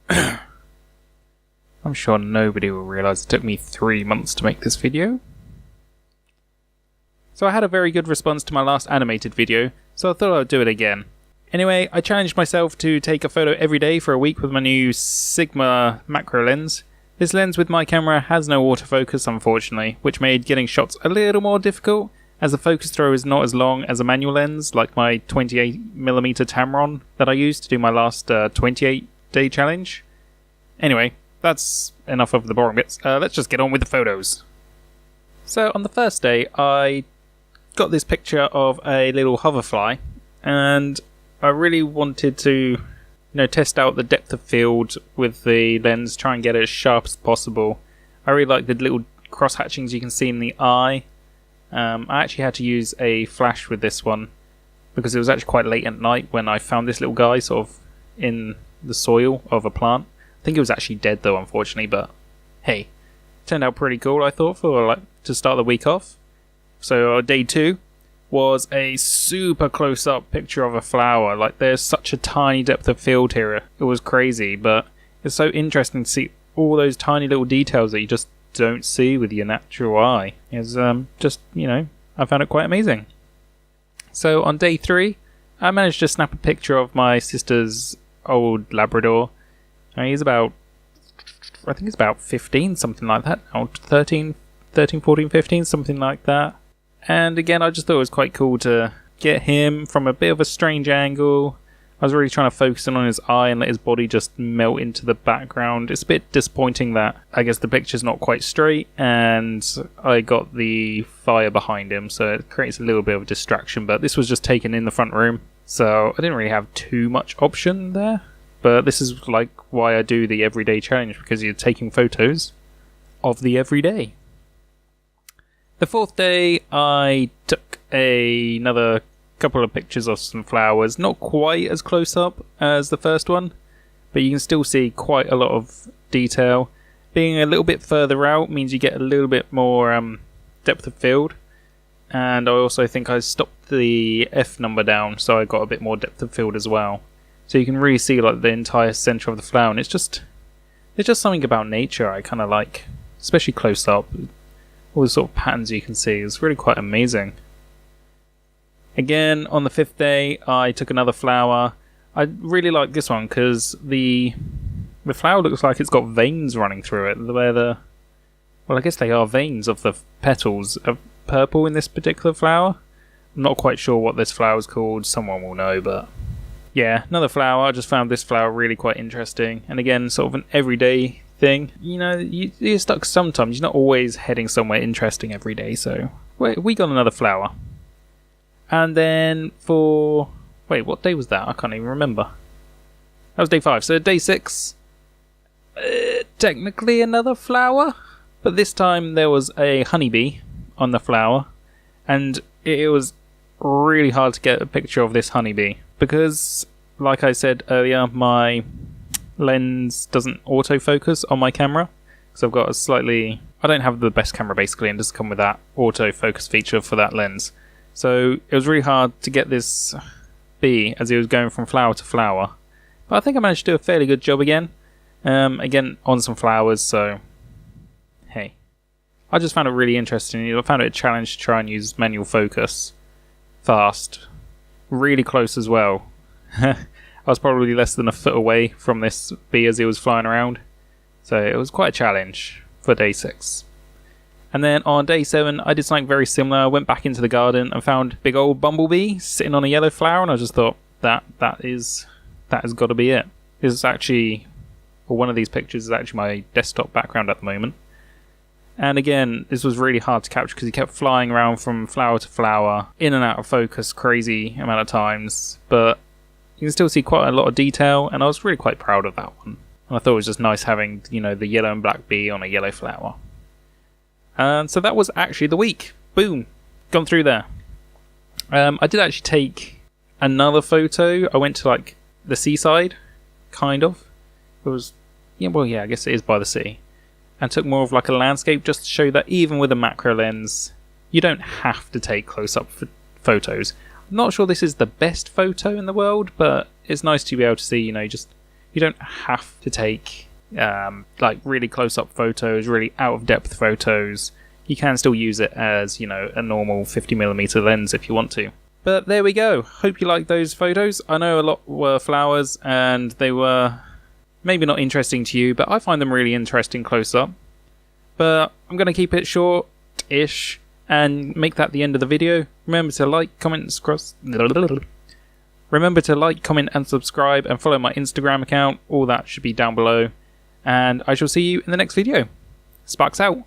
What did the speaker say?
I'm sure nobody will realise it took me 3 months to make this video. So I had a very good response to my last animated video, so I thought I'd do it again. Anyway, I challenged myself to take a photo every day for a week with my new Sigma macro lens. This lens with my camera has no autofocus, unfortunately, which made getting shots a little more difficult, as the focus throw is not as long as a manual lens, like my 28mm Tamron that I used to do my last 28-day challenge. Anyway, that's enough of the boring bits. Let's just get on with the photos. So on the first day, I got this picture of a little hoverfly, and I really wanted to, test out the depth of field with the lens, try and get it as sharp as possible. I really like the little cross hatchings you can see in the eye. I actually had to use a flash with this one because it was actually quite late at night when I found this little guy sort of in the soil of a plant. I think it was actually dead though, unfortunately, but hey, turned out pretty cool, I thought, for to start the week off. So day 2 was a super close-up picture of a flower. Like, there's such a tiny depth of field here. It was crazy, but it's so interesting to see all those tiny little details that you just don't see with your natural eye. It's just, I found it quite amazing. So on day 3, I managed to snap a picture of my sister's old Labrador. He's about, I think it's about 15, something like that. 13, 14, 15, something like that. And again, I just thought it was quite cool to get him from a bit of a strange angle. I was really trying to focus in on his eye and let his body just melt into the background. It's a bit disappointing that I guess the picture's not quite straight and I got the fire behind him, so it creates a little bit of a distraction, but this was just taken in the front room, so I didn't really have too much option there. But this is like why I do the everyday challenge, because you're taking photos of the everyday. The 4th day, I took another couple of pictures of some flowers, not quite as close up as the first one, but you can still see quite a lot of detail. Being a little bit further out means you get a little bit more depth of field, and I also think I stopped the F number down so I got a bit more depth of field as well. So you can really see like the entire centre of the flower, and it's just something about nature I kind of like, especially close up. All the sort of patterns you can see is really quite amazing. Again, on the 5th day, I took another flower. I really like this one because the flower looks like it's got veins running through it. Well, I guess they are veins of the petals of purple in this particular flower. I'm not quite sure what this flower is called. Someone will know, but yeah, another flower. I just found this flower really quite interesting. And again, sort of an everyday thing. You're stuck sometimes. You're not always heading somewhere interesting every day. So we got another flower. And then what day was that? I can't even remember. That was day 5. So day 6, technically another flower, but this time there was a honeybee on the flower, and it was really hard to get a picture of this honeybee because, like I said earlier, my lens doesn't autofocus on my camera, because I've got I don't have the best camera basically, and it doesn't come with that autofocus feature for that lens. So it was really hard to get this bee as it was going from flower to flower. But I think I managed to do a fairly good job again. Again, on some flowers, so hey. I just found it really interesting. I found it a challenge to try and use manual focus fast. Really close as well. I was probably less than a foot away from this bee as it was flying around. So it was quite a challenge for day 6. And then on day 7, I did something very similar. I went back into the garden and found a big old bumblebee sitting on a yellow flower, and I just thought that has got to be it. This is actually, one of these pictures is actually my desktop background at the moment. And again, this was really hard to capture because he kept flying around from flower to flower, in and out of focus, crazy amount of times. But you can still see quite a lot of detail, and I was really quite proud of that one. And I thought it was just nice having, the yellow and black bee on a yellow flower. And so that was actually the week. Boom. Gone through there. I did actually take another photo. I went to the seaside, kind of. It was, I guess it is by the sea. And took more of a landscape, just to show that even with a macro lens, you don't have to take close-up photos. I'm not sure this is the best photo in the world, but it's nice to be able to see, you You don't have to take like really close-up photos, really out-of-depth photos. You can still use it as, you know, a normal 50mm lens if you want to. But there we go. Hope you liked those photos. I know a lot were flowers and they were maybe not interesting to you, but I find them really interesting close-up. But I'm going to keep it short-ish and make that the end of the video. Remember to like, comment, and subscribe, and follow my Instagram account. All that should be down below. And I shall see you in the next video. Sparks out.